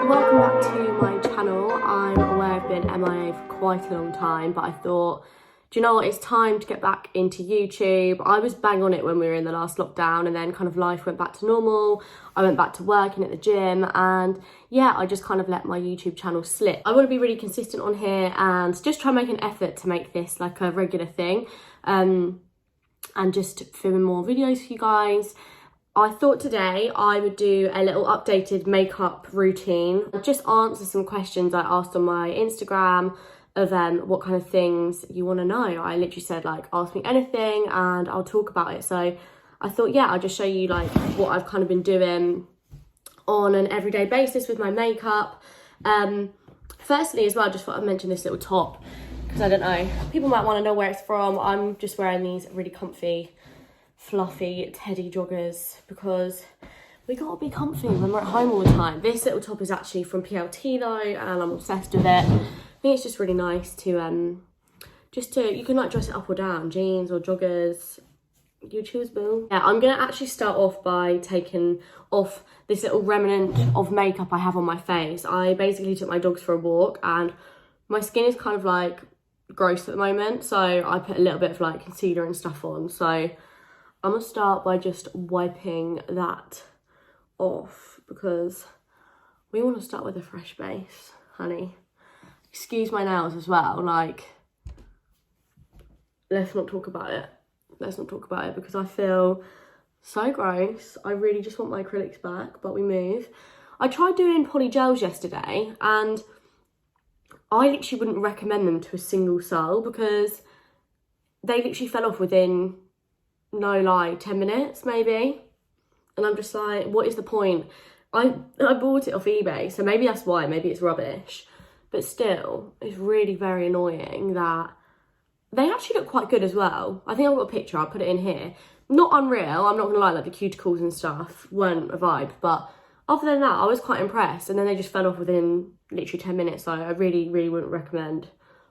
welcome back to my channel. I'm aware I've been MIA for quite a long time, but I thought, do you know what, it's time to get back into YouTube. I was bang on it when we were in the last lockdown, and then kind of life went back to normal. I went back to working at the gym, and yeah, I just kind of let my YouTube channel slip. I want to be really consistent on here and just try and make an effort to make this like a regular thing, and just filming more videos for you guys. I thought today I would do a little updated makeup routine. Just answer some questions I asked on my Instagram of what kind of things you want to know. I literally said like, ask me anything and I'll talk about it. So I thought, yeah, I'll just show you like what I've kind of been doing on an everyday basis with my makeup. Firstly as well, I just thought I'd mention this little top because I don't know, people might want to know where it's from. I'm just wearing these really comfy fluffy teddy joggers because we gotta be comfy when we're at home all the time. This little top is actually from PLT though, and I'm obsessed with it. I think it's just really nice to you can like dress it up or down, jeans or joggers, you choose, boo. Yeah, I'm gonna actually start off by taking off this little remnant of makeup I have on my face. I basically took my dogs for a walk and my skin is kind of like gross at the moment, so I put a little bit of like concealer and stuff on. So I'm gonna start by just wiping that off because we want to start with a fresh base, honey. Excuse my nails as well, like, let's not talk about it. Let's not talk about it because I feel so gross. I really just want my acrylics back, but we move. I tried doing poly gels yesterday and I literally wouldn't recommend them to a single soul because they literally fell off within, no lie, 10 minutes maybe. And I'm just like, what is the point? I bought it off eBay, so maybe that's why, maybe it's rubbish. But still, it's really very annoying that they actually look quite good as well. I think I've got a picture, I'll put it in here. Not unreal, I'm not gonna lie, like the cuticles and stuff weren't a vibe, but other than that, I was quite impressed. And then they just fell off within literally 10 minutes, so I really, really wouldn't recommend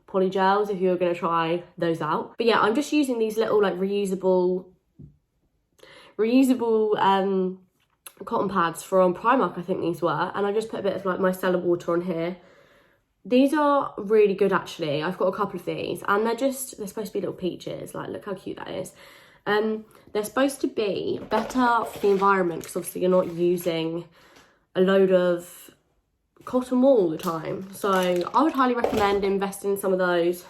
poly gels if you're gonna try those out. But yeah, I'm just using these little like reusable cotton pads from Primark, I think these were, and I just put a bit of like micellar water on here. These are really good actually. I've got a couple of these and they're supposed to be little peaches. Like, look how cute that is. They're supposed to be better for the environment because obviously you're not using a load of cotton wool all the time. So I would highly recommend investing in some of those.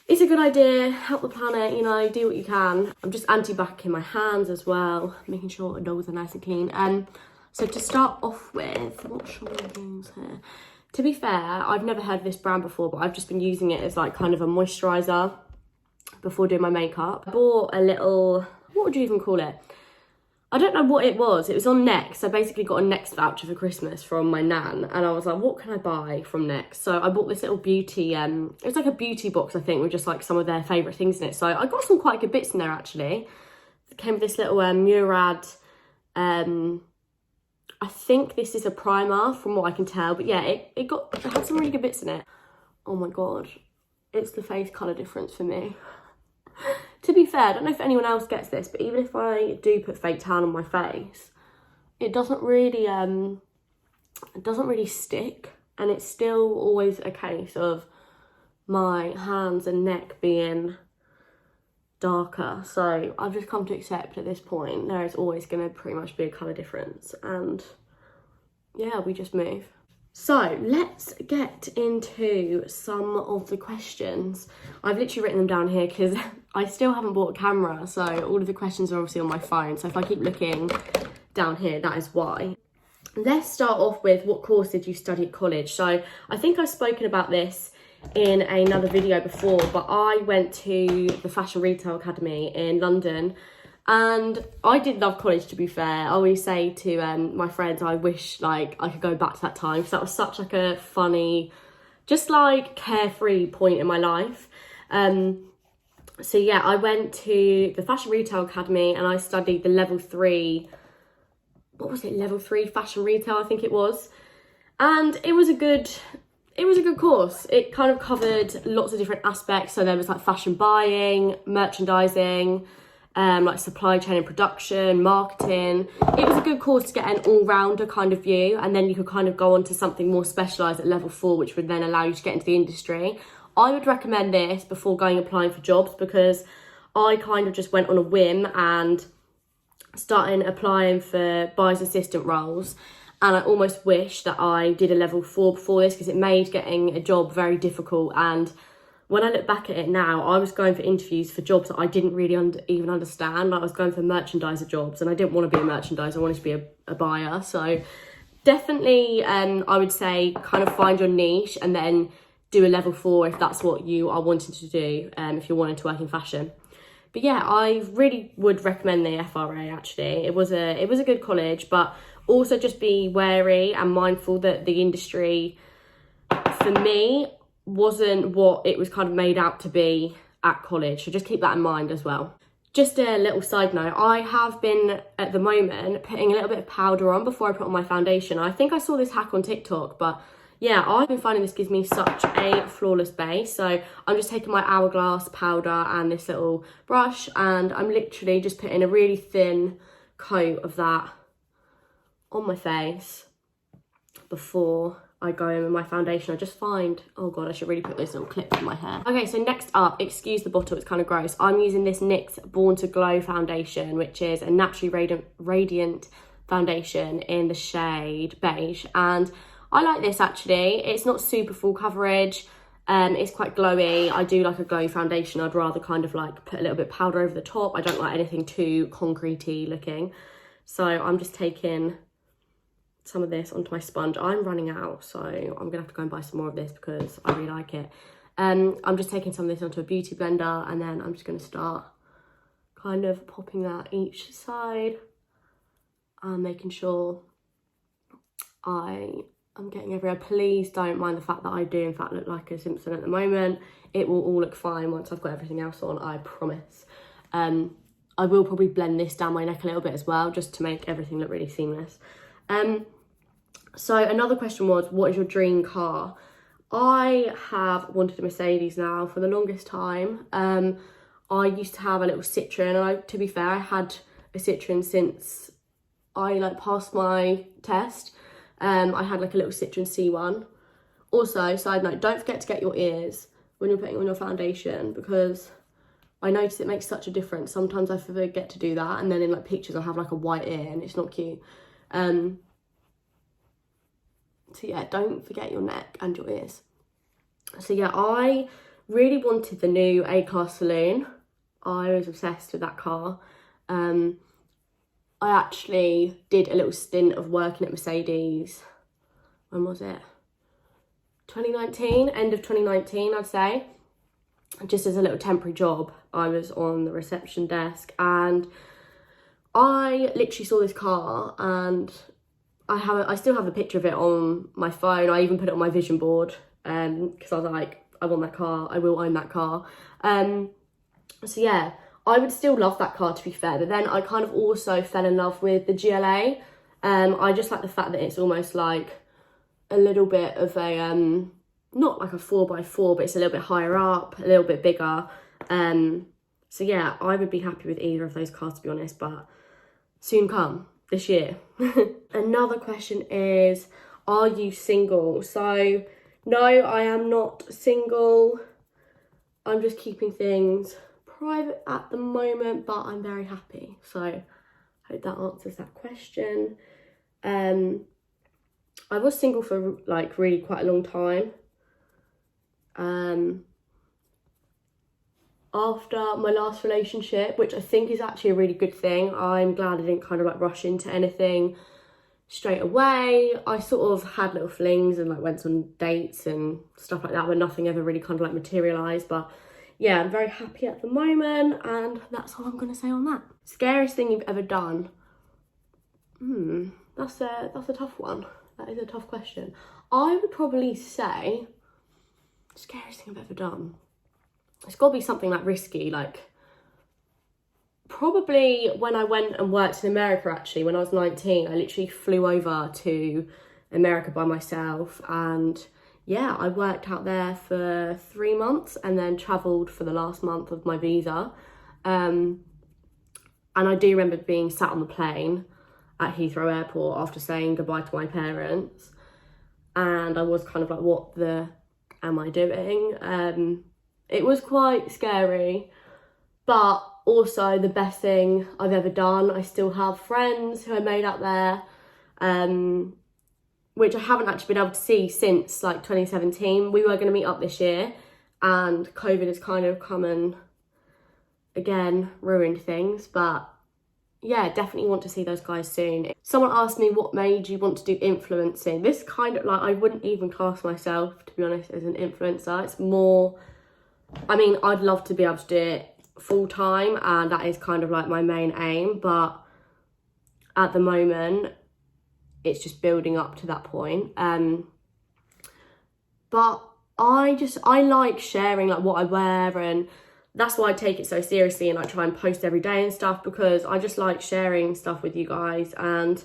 It's a good idea, help the planet, you know, do what you can. I'm just anti-backing my hands as well, making sure the dogs are nice and clean. So to start off with, what should I use here? To be fair, I've never heard of this brand before, but I've just been using it as like kind of a moisturiser before doing my makeup. I bought a little, what would you even call it? I don't know what it was. It was on Next. I basically got a Next voucher for Christmas from my nan. And I was like, what can I buy from Next? So I bought this little beauty, it was like a beauty box, I think, with just like some of their favourite things in it. So I got some quite good bits in there, actually. It came with this little Murad, I think this is a primer from what I can tell. But yeah, it had some really good bits in it. Oh my God. It's the face colour difference for me. To be fair, I don't know if anyone else gets this, but even if I do put fake tan on my face, it doesn't really stick, and it's still always a case of my hands and neck being darker. So I've just come to accept at this point there is always going to pretty much be a colour difference, and yeah, we just move. So let's get into some of the questions. I've literally written them down here because I still haven't bought a camera, so all of the questions are obviously on my phone. So if I keep looking down here, that is why. Let's start off with, what course did you study at college? So I think I've spoken about this in another video before, but I went to the Fashion Retail Academy in London. And I did love college, to be fair. I always say to my friends, I wish like I could go back to that time because that was such like a funny, just like carefree point in my life. So yeah, I went to the Fashion Retail Academy and I studied the level 3, what was it, level 3 fashion retail, I think it was. And it was a good course. It kind of covered lots of different aspects. So there was like fashion buying, merchandising, like supply chain and production, marketing. It was a good course to get an all-rounder kind of view, and then you could kind of go on to something more specialised at level 4, which would then allow you to get into the industry. I would recommend this before going applying for jobs, because I kind of just went on a whim and started applying for buyer's assistant roles, and I almost wish that I did a level 4 before this, because it made getting a job very difficult. And when I look back at it now, I was going for interviews for jobs that I didn't really even understand. Like, I was going for merchandiser jobs, and I didn't want to be a merchandiser, I wanted to be a buyer. So definitely, I would say kind of find your niche and then do a level 4 if that's what you are wanting to do, if you're wanting to work in fashion. But yeah, I really would recommend the FRA actually. It was a good college, but also just be wary and mindful that the industry, for me, wasn't what it was kind of made out to be at college. So just keep that in mind as well. Just a little side note, I have been at the moment putting a little bit of powder on before I put on my foundation. I think I saw this hack on TikTok, but yeah, I've been finding this gives me such a flawless base. So I'm just taking my Hourglass powder and this little brush, and I'm literally just putting a really thin coat of that on my face before I go in with my foundation. I just find, oh God, I should really put those little clips in my hair. Okay, so next up, excuse the bottle, it's kind of gross. I'm using this NYX Born to Glow foundation, which is a naturally radiant foundation in the shade beige. And I like this actually. It's not super full coverage. It's quite glowy. I do like a glowy foundation. I'd rather kind of like put a little bit of powder over the top. I don't like anything too concrete-y looking. So I'm just taking some of this onto my sponge. I'm running out, so I'm gonna have to go and buy some more of this because I really like it. I'm just taking some of this onto a beauty blender, and then I'm just gonna start kind of popping that each side and making sure I'm getting everywhere. Please don't mind the fact that I do in fact look like a Simpson at the moment. It will all look fine once I've got everything else on, I promise. I will probably blend this down my neck a little bit as well, just to make everything look really seamless. So another question was, what is your dream car? I have wanted a Mercedes now for the longest time. I used to have a little Citroen, and to be fair, I had a Citroen since I passed my test. I had like a little Citroen C1. Also, side note, don't forget to get your ears when you're putting on your foundation, because I notice it makes such a difference. Sometimes I forget to do that, and then in pictures I have a white ear and it's not cute. So yeah, don't forget your neck and your ears. So yeah, I really wanted the new A-Class Saloon. I was obsessed with that car. I actually did a little stint of working at Mercedes. When was it? 2019, end of 2019, I'd say. Just as a little temporary job. I was on the reception desk, and I literally saw this car, and I still have a picture of it on my phone. I even put it on my vision board because I was like, I want that car, I will own that car. So yeah, I would still love that car, to be fair, but then I kind of also fell in love with the GLA. I just like the fact that it's almost like a little bit of a, not like a 4x4, but it's a little bit higher up, a little bit bigger. So yeah, I would be happy with either of those cars, to be honest, but soon come. This year. Another question is, are you single? So no, I am not single. I'm just keeping things private at the moment, but I'm very happy. So hope that answers that question. I was single for really quite a long time. After my last relationship, which I think is actually a really good thing. I'm glad I didn't kind of rush into anything straight away. I sort of had little flings and went on dates and stuff like that, but nothing ever really kind of materialised. But yeah, I'm very happy at the moment, and that's all I'm going to say on that. Scariest thing you've ever done? That's a tough one. That is a tough question. I would probably say scariest thing I've ever done. It's got to be something risky, probably when I went and worked in America. Actually, when I was 19, I literally flew over to America by myself, and yeah, I worked out there for 3 months and then travelled for the last month of my visa. And I do remember being sat on the plane at Heathrow Airport after saying goodbye to my parents. And I was kind of like, what the am I doing? It was quite scary, but also the best thing I've ever done. I still have friends who I made out there, which I haven't actually been able to see since like 2017. We were going to meet up this year, and COVID has kind of come and again ruined things, but yeah, definitely want to see those guys soon. Someone asked me what made you want to do influencing. This kind of like, I wouldn't even class myself, to be honest, as an influencer. It's more, I mean, I'd love to be able to do it full time, and that is kind of like my main aim, but at the moment it's just building up to that point. But I like sharing like what I wear, and that's why I take it so seriously and I try and post every day and stuff, because I just like sharing stuff with you guys. And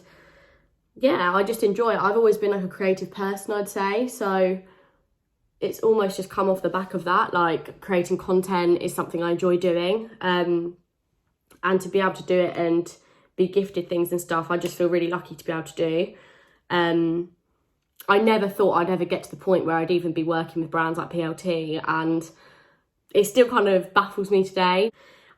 yeah, I just enjoy it. I've always been like a creative person, I'd say, so it's almost just come off the back of that. Like, creating content is something I enjoy doing, and to be able to do it and be gifted things and stuff, I just feel really lucky to be able to do. I never thought I'd ever get to the point where I'd even be working with brands like PLT, and it still kind of baffles me today.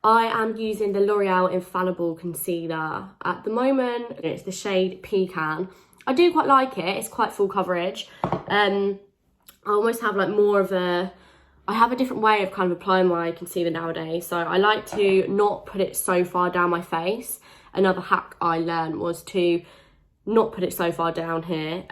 I am using the L'Oreal Infallible Concealer at the moment. It's the shade Pecan. I do quite like it. It's quite full coverage. I almost have like more of a, I have a different way of kind of applying my concealer nowadays. So I like to not put it so far down my face. Another hack I learned was to not put it so far down here,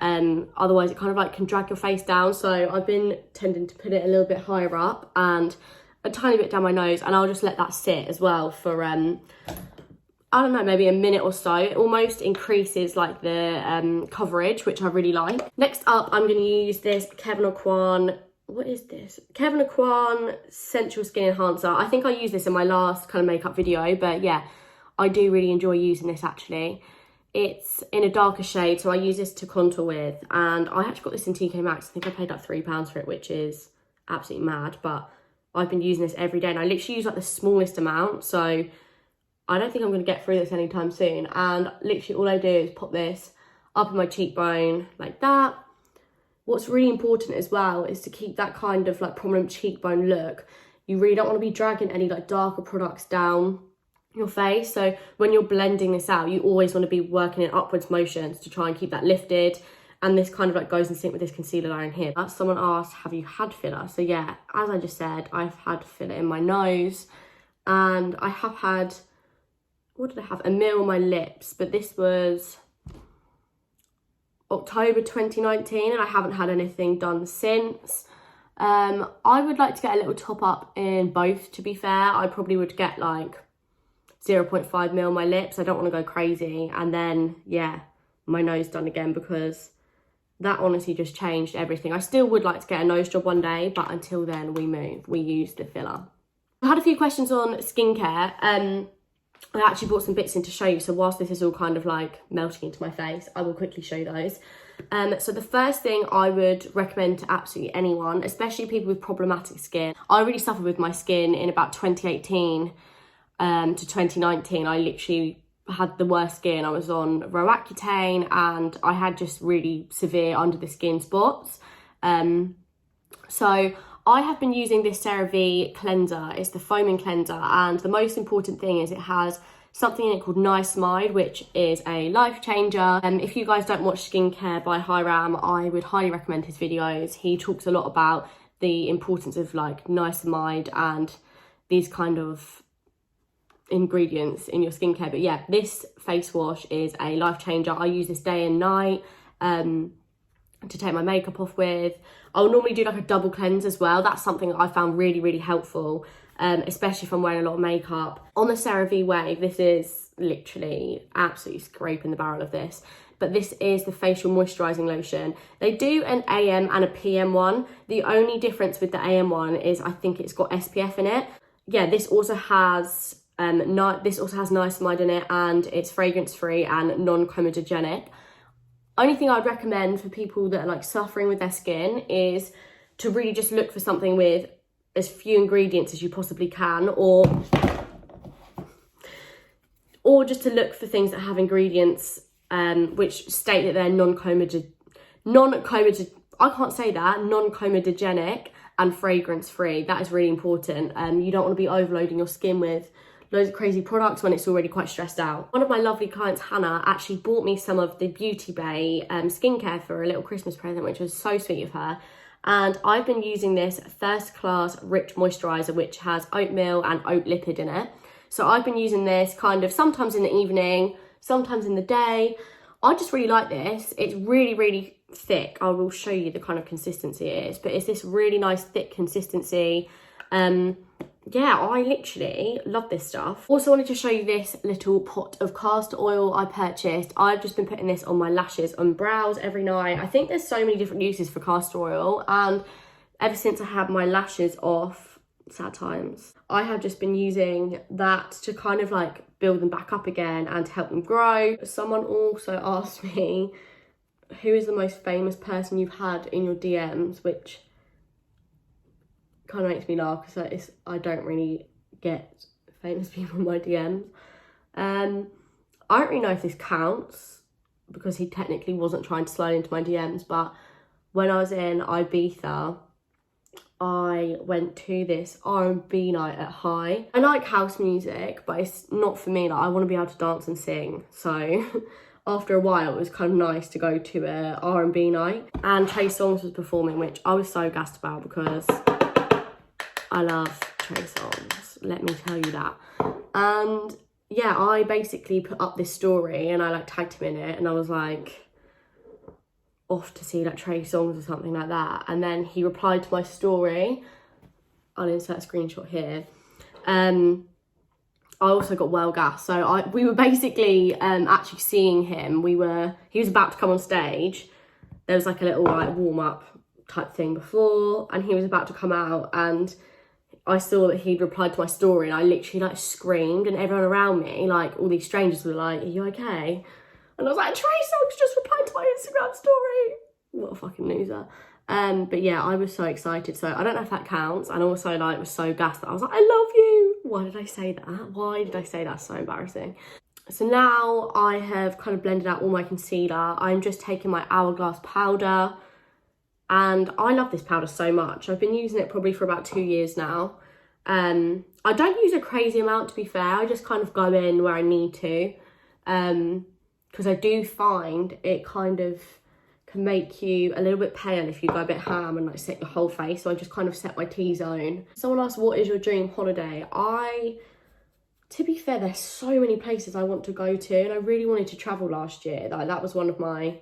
otherwise it kind of like can drag your face down. So I've been tending to put it a little bit higher up and a tiny bit down my nose, and I'll just let that sit as well for I don't know, maybe a minute or so. It almost increases like the coverage, which I really like. Next up, I'm going to use this Kevyn Aucoin, what is this? Kevyn Aucoin Sensual Skin Enhancer. I think I used this in my last kind of makeup video, but yeah, I do really enjoy using this actually. It's in a darker shade, so I use this to contour with, and I actually got this in TK Maxx. I think I paid like £3 for it, which is absolutely mad, but I've been using this every day, and I literally use like the smallest amount, so I don't think I'm going to get through this anytime soon. And literally all I do is pop this up in my cheekbone like that. What's really important as well is to keep that kind of like prominent cheekbone look. You really don't want to be dragging any like darker products down your face. So when you're blending this out, you always want to be working in upwards motions to try and keep that lifted. And this kind of like goes in sync with this concealer line here. Someone asked, have you had filler? So yeah, as I just said, I've had filler in my nose, and I have had, what did I have? A mil on my lips, but this was October 2019, and I haven't had anything done since. I would like to get a little top up in both, to be fair. I probably would get like 0.5 mil on my lips. I don't want to go crazy. And then, yeah, my nose done again, because that honestly just changed everything. I still would like to get a nose job one day, but until then, we use the filler. I had a few questions on skincare. I actually brought some bits in to show you. So whilst this is all kind of like melting into my face, I will quickly show those. So the first thing I would recommend to absolutely anyone, especially people with problematic skin. I really suffered with my skin in about 2018 to 2019. I literally had the worst skin. I was on Roaccutane, and I had just really severe under the skin spots. So I have been using this CeraVe cleanser. It's the foaming cleanser, and the most important thing is it has something in it called Niacinamide, which is a life changer. If you guys don't watch Skincare by Hiram, I would highly recommend his videos. He talks a lot about the importance of like niacinamide and these kind of ingredients in your skincare. But yeah, this face wash is a life changer. I use this day and night to take my makeup off with. I'll normally do like a double cleanse as well. That's something that I found really, really helpful, especially if I'm wearing a lot of makeup. On the CeraVe Wave, this is literally absolutely scraping the barrel of this, but this is the facial moisturising lotion. They do an AM and a PM one. The only difference with the AM one is I think it's got SPF in it. Yeah, this also has niacinamide in it, and it's fragrance free and non-comedogenic. Only thing I'd recommend for people that are like suffering with their skin is to really just look for something with as few ingredients as you possibly can, or or just to look for things that have ingredients which state that they're non-comedogenic and fragrance free. That is really important. You don't want to be overloading your skin with loads of crazy products when it's already quite stressed out. One of my lovely clients, Hannah, actually bought me some of the Beauty Bay skincare for a little Christmas present, which was so sweet of her. And I've been using this First Class Rich Moisturiser, which has oatmeal and oat lipid in it. So I've been using this kind of sometimes in the evening, sometimes in the day. I just really like this. It's really, really thick. I will show you the kind of consistency it is, but it's this really nice thick consistency. Yeah, I literally love this stuff. Also wanted to show you this little pot of castor oil I purchased. I've just been putting this on my lashes and brows every night. I think there's so many different uses for castor oil, and ever since I had my lashes off, sad times, I have just been using that to kind of like build them back up again and to help them grow. Someone also asked me, who is the most famous person you've had in your DMs, which kind of makes me laugh because I don't really get famous people in my DMs. I don't really know if this counts because he technically wasn't trying to slide into my DMs, but when I was in Ibiza, I went to this R&B night at High. I like house music, but it's not for me. Like, I want to be able to dance and sing. So after a while, it was kind of nice to go to a R&B night. And Trey Songz was performing, which I was so gassed about because I love Trey Songz, let me tell you that. And yeah, I basically put up this story and I like tagged him in it, and I was like off to see like Trey Songz or something like that. And then he replied to my story. I'll insert a screenshot here. I also got well gassed. So we were basically actually seeing him. He was about to come on stage. There was like a little like warm up type thing before, and he was about to come out, and I saw that he'd replied to my story, and I literally like screamed, and everyone around me, like all these strangers, were like, "Are you okay?" And I was like, "Trey Songz just replied to my Instagram story." What a fucking loser. But yeah, I was so excited. So I don't know if that counts. And also like was so gassed that I was like, "I love you." Why did I say that? Why did I say that? So embarrassing. So now I have kind of blended out all my concealer. I'm just taking my Hourglass powder. And I love this powder so much. I've been using it probably for about 2 years now. I don't use a crazy amount, to be fair. I just kind of go in where I need to. Because I do find it kind of can make you a little bit pale if you go a bit ham and like set your whole face. So I just kind of set my T-zone. Someone asked, what is your dream holiday? To be fair, there's so many places I want to go to, and I really wanted to travel last year. Like, that was one of my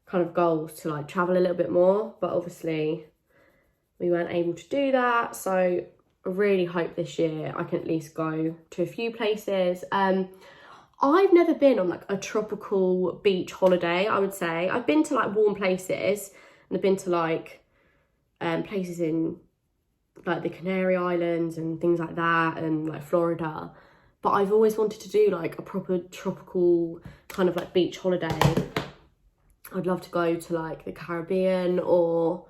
kind of goals, to like travel a little bit more, but obviously we weren't able to do that. So I really hope this year I can at least go to a few places. I've never been on like a tropical beach holiday, I would say. I've been to like warm places, and I've been to like places in like the Canary Islands and things like that, and like Florida. But I've always wanted to do like a proper tropical kind of like beach holiday. I'd love to go to like the Caribbean, or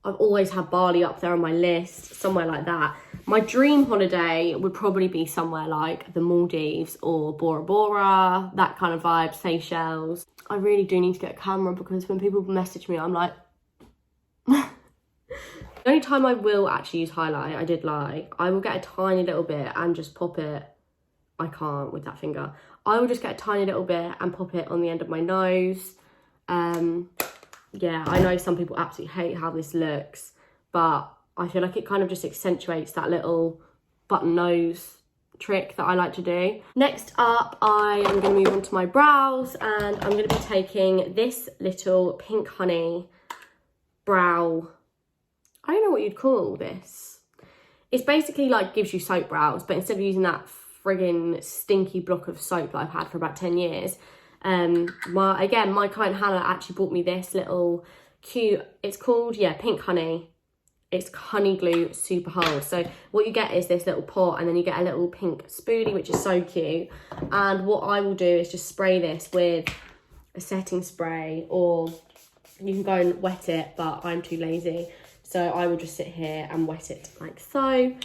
I've always had Bali up there on my list, somewhere like that. My dream holiday would probably be somewhere like the Maldives or Bora Bora, that kind of vibe, Seychelles. I really do need to get a camera, because when people message me, I'm like... The only time I will actually use highlight, I did lie, I will get a tiny little bit and just pop it. I can't with that finger. I will just get a tiny little bit and pop it on the end of my nose. Yeah, I know some people absolutely hate how this looks, but I feel like it kind of just accentuates that little button nose trick that I like to do. Next up, I am going to move on to my brows, and I'm going to be taking this little Pink Honey brow, I don't know what you'd call this. It's basically like gives you soap brows, but instead of using that friggin' stinky block of soap that I've had for about 10 years, my client Hannah actually bought me this little cute, it's called, Pink Honey. It's honey glue super hold. So what you get is this little pot, and then you get a little pink spoolie, which is so cute. And what I will do is just spray this with a setting spray, or you can go and wet it, but I'm too lazy. So I will just sit here and wet it like so.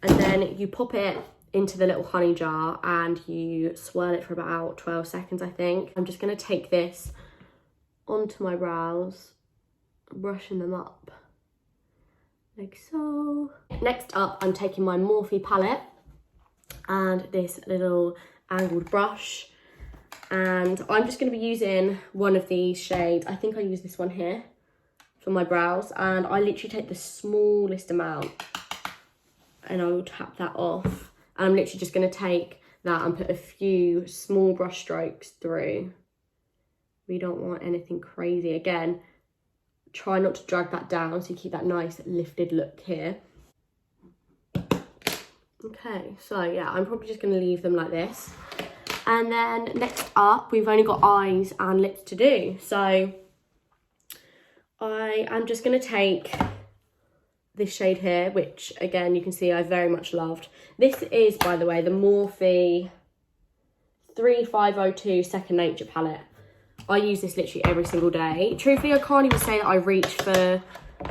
And then you pop it into the little honey jar and you swirl it for about 12 seconds, I think. I'm just going to take this onto my brows, brushing them up like so. Next up, I'm taking my Morphe palette and this little angled brush, and I'm just going to be using one of these shades. I think I use this one here for my brows, and I literally take the smallest amount and I will tap that off. And I'm literally just going to take that and put a few small brush strokes through. We don't want anything crazy. Again, try not to drag that down so you keep that nice lifted look here. Okay, so yeah, I'm probably just going to leave them like this. And then next up, we've only got eyes and lips to do. So I am just going to take this shade here, which again, you can see I very much loved. This is, by the way, the Morphe 3502 Second Nature palette. I use this literally every single day. Truthfully, I can't even say that I reach for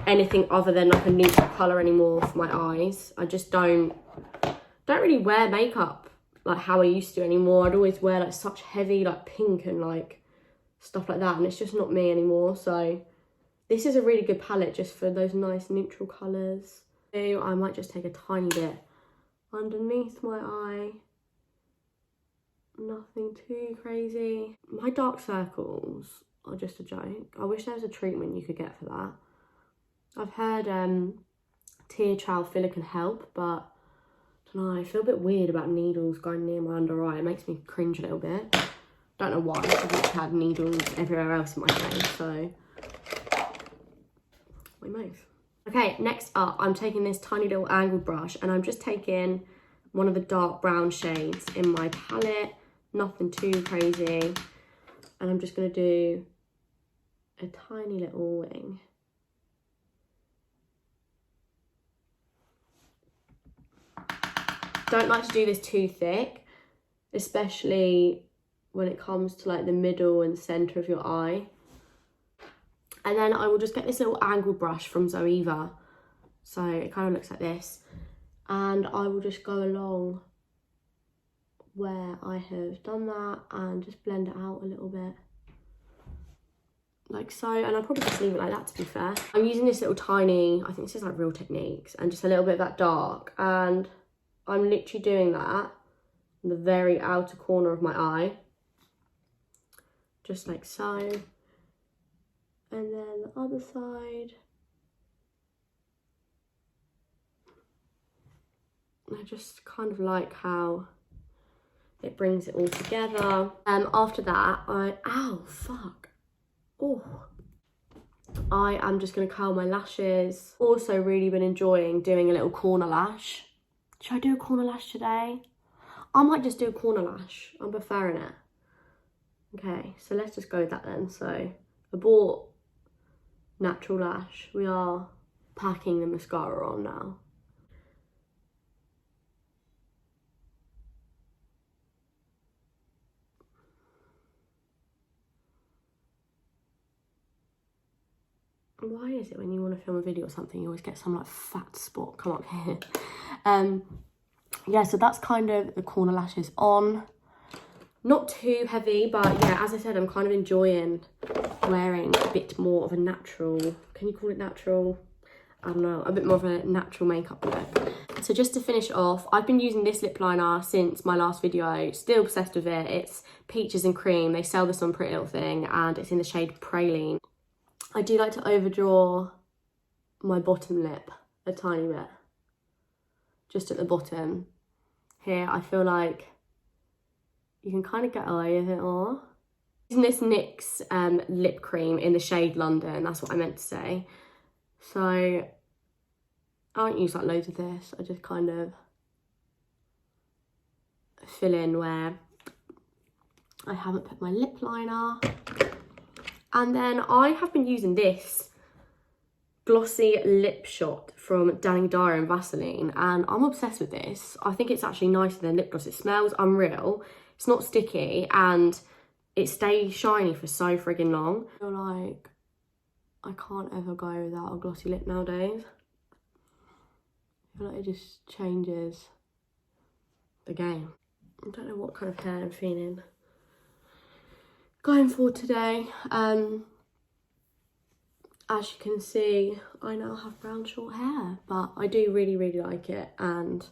anything other than like a neutral colour anymore for my eyes. I just don't really wear makeup like how I used to anymore. I'd always wear like such heavy like pink and like stuff like that, and it's just not me anymore. So this is a really good palette just for those nice neutral colours. So I might just take a tiny bit underneath my eye. Nothing too crazy. My dark circles are just a joke. I wish there was a treatment you could get for that. I've heard tear trowel filler can help, but I don't know, I feel a bit weird about needles going near my under eye. It makes me cringe a little bit. Don't know why, I've not had needles everywhere else in my face, so we move. Okay, next up, I'm taking this tiny little angled brush and I'm just taking one of the dark brown shades in my palette. Nothing too crazy. And I'm just going to do a tiny little wing. Don't like to do this too thick, especially when it comes to like the middle and centre of your eye. And then I will just get this little angled brush from Zoeva. So it kind of looks like this. And I will just go along where I have done that and just blend it out a little bit. Like so. And I'll probably just leave it like that, to be fair. I'm using this little tiny, I think this is like Real Techniques, and just a little bit of that dark. And I'm literally doing that in the very outer corner of my eye. Just like so. And then the other side. I just kind of like how it brings it all together. After that, ow, fuck. Oh. I am just going to curl my lashes. Also really been enjoying doing a little corner lash. Should I do a corner lash today? I might just do a corner lash. I'm preferring it. Okay, so let's just go with that then. So I bought natural lash. We are packing the mascara on now. Why is it when you want to film a video or something, you always get some like fat spot come up here? Yeah, so that's kind of the corner lashes on. Not too heavy, but yeah, as I said, I'm kind of enjoying wearing a bit more of a natural, can you call it natural? I don't know, a bit more of a natural makeup look. So just to finish off, I've been using this lip liner since my last video, still obsessed with it. It's Peaches and Cream. They sell this on Pretty Little Thing and it's in the shade Praline. I do like to overdraw my bottom lip a tiny bit, just at the bottom. Here, I feel like you can kind of get away with it all. Using this NYX lip cream in the shade London, that's what I meant to say. So I don't use like loads of this, I just kind of fill in where I haven't put my lip liner. And then I have been using this glossy lip shot from Danny Dyer and Vaseline, and I'm obsessed with this. I think it's actually nicer than lip gloss. It smells unreal. It's not sticky and it stays shiny for so friggin' long. I feel like I can't ever go without a glossy lip nowadays. I feel like it just changes again. I don't know what kind of hair I'm feeling going for today. As you can see, I now have brown short hair, but I do really, really like it. And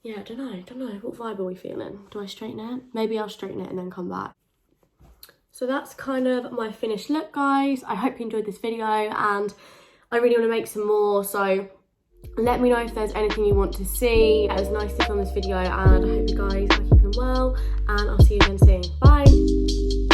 yeah, I don't know, what vibe are we feeling? Do I straighten it? Maybe I'll straighten it and then come back. So that's kind of my finished look, guys. I hope you enjoyed this video, and I really want to make some more, so let me know if there's anything you want to see. It was nice to film this video, and I hope you guys are keeping well, and I'll see you again soon. Bye!